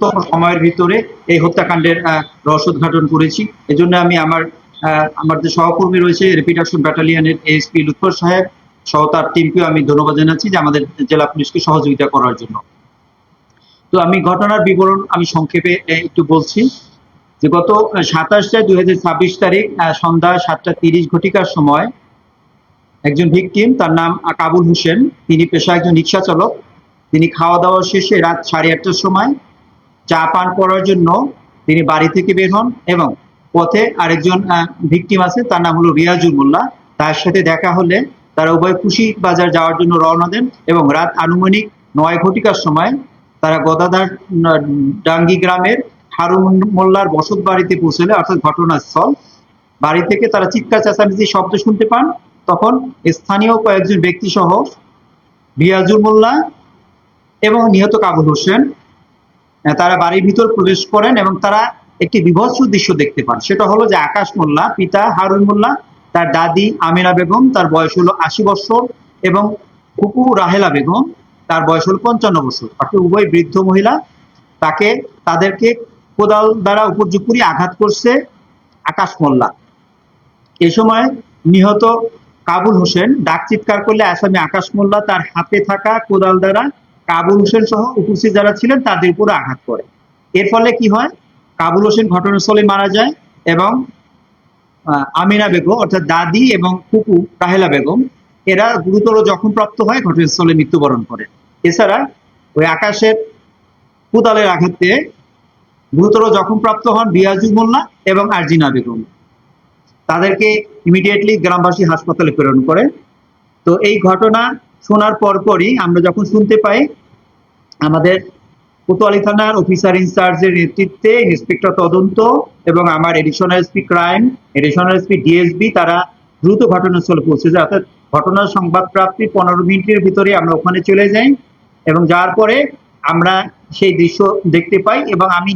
দ্রুততম সময়ের ভিতরে এই হত্যাকাণ্ডের রহস্য উদ্ঘাটন করেছি। এজন্য আমি আমার যে সহকর্মী রয়েছে র্যাপিড অ্যাকশন ব্যাটালিয়নের এএসপি লুৎফর সাহেব সহ তার টিমকেও আমি ধন্যবাদ জানাচ্ছি যে আমাদের জেলা পুলিশকে সহযোগিতা করার জন্য। তো আমি ঘটনার বিবরণ আমি সংক্ষেপে একটু বলছি যে গত 27/2/2026 তারিখ সন্ধ্যা 7:30 ঘটিকার সময় একজন ভিকটিম, তার নাম কাবুল হোসেন, তিনি পেশায় একজন রিক্সা চালক। তিনি খাওয়া দাওয়া শেষে রাত 8:30টার সময় চা পান করার জন্য তিনি বাড়ি থেকে বের হন এবং পথে আরেকজন ভিকটিম আছে, তার নাম হলো রিয়াজুল মোল্লা। তার সাথে দেখা হলে তারা উভয় কুশি বাজার যাওয়ার জন্য রওনা দেন এবং রাত আনুমানিক 9 ঘটিকার সময় তারা গদাদার ডাঙ্গি গ্রামের হারুন মোল্লার বসত বাড়িতে পৌঁছলে, অর্থাৎ ঘটনাস্থল। বাড়ি থেকে তারা চিৎকার চেঁচামেচি শব্দ শুনতে পান। তখন স্থানীয় কয়েকজন ব্যক্তি সহ রিয়াজুল মোল্লা এবং নিহত কাবুল হোসেন তারা বাড়ির ভিতর প্রবেশ করেন এবং তারা একটি বিভৎস দৃশ্য দেখতে পান। সেটা হলো যে আকাশ মোল্লা, পিতা হারুন মোল্লা, তার দাদি আমিনা বেগম, তার বয়স হলো 80 বছর, এবং ফুপু রাহেলা বেগম, তার বয়স হলো 55 বছর, অর্থাৎ উভয় বৃদ্ধ মহিলা। তাদেরকে কোদাল দ্বারা উপর্যুপরি আঘাত করছে আকাশ মোল্লা। এ সময় নিহত কাবুল হোসেন ডাক চিৎকার করলে আসামি আকাশ মোল্লা তার হাতে থাকা কোদাল দ্বারা কাবুল হোসেন সহ উপস্থিত যারা ছিলেন তাদের উপরে আঘাত করে। এর ফলে কি হয়, কাবুল হোসেন ঘটনাস্থলে মারা যায় এবং আমিনা বেগম অর্থাৎ দাদি এবং ফুপু রাহেলা বেগম এরা গুরুতর জখমপ্রাপ্ত হয়, ঘটনাস্থলে মৃত্যুবরণ করে। এছাড়া ওই আকাশের কোদালের আঘাতে গুরুতর জখমপ্রাপ্ত হন রিয়াজুল মোল্লা এবং আরজিনা বেগম। তাদেরকে ইমিডিয়েটলি গ্রামবাসী হাসপাতালে প্রেরণ করে। তো এই ঘটনা শোনার পরপরই আমরা যখন শুনতে পাই, আমাদের কোতোয়ালি থানার অফিসার ইনচার্জের নেতৃত্বে ইন্সপেক্টর তদন্ত এবং আমার additional SP crime, additional SP DSB তারা দ্রুত ঘটনাস্থলে পৌঁছে যায়। অর্থাৎ ঘটনার সংবাদ প্রাপ্তির 15 মিনিটের ভিতরে আমরা ওখানে চলে যাই এবং যাওয়ার পরে আমরা সেই দৃশ্য দেখতে পাই এবং আমি